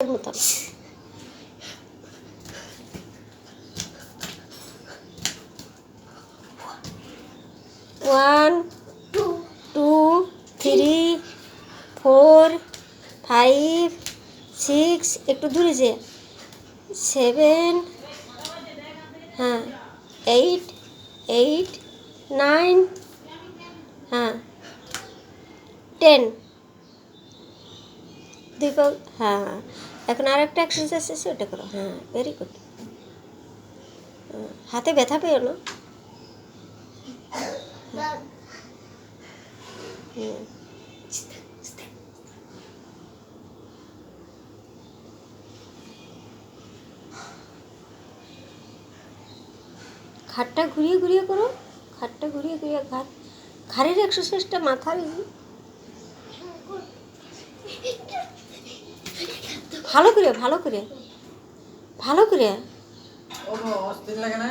মতন। One, two, three, four, five, six, একটু দূরে যে, সেভেন, হ্যাঁ, এইট, এইট, নাইন, হ্যাঁ, 10। দুই পা, হ্যাঁ হ্যাঁ। এখন আর একটা এক্সারসাইজ আছে, ওটা করো। হ্যাঁ, ভেরি গুড। হাতে ব্যথা পেও না। হুম। ঘাটটা ঘুরিয়ে ঘুরিয়ে করো, ঘাটটা ঘুরিয়ে ঘুরিয়ে, ঘাড়ের এক্সারসাইজটা মাথার। ভালো করে ভালো করে ভালো করে। অস্থির লাগে না?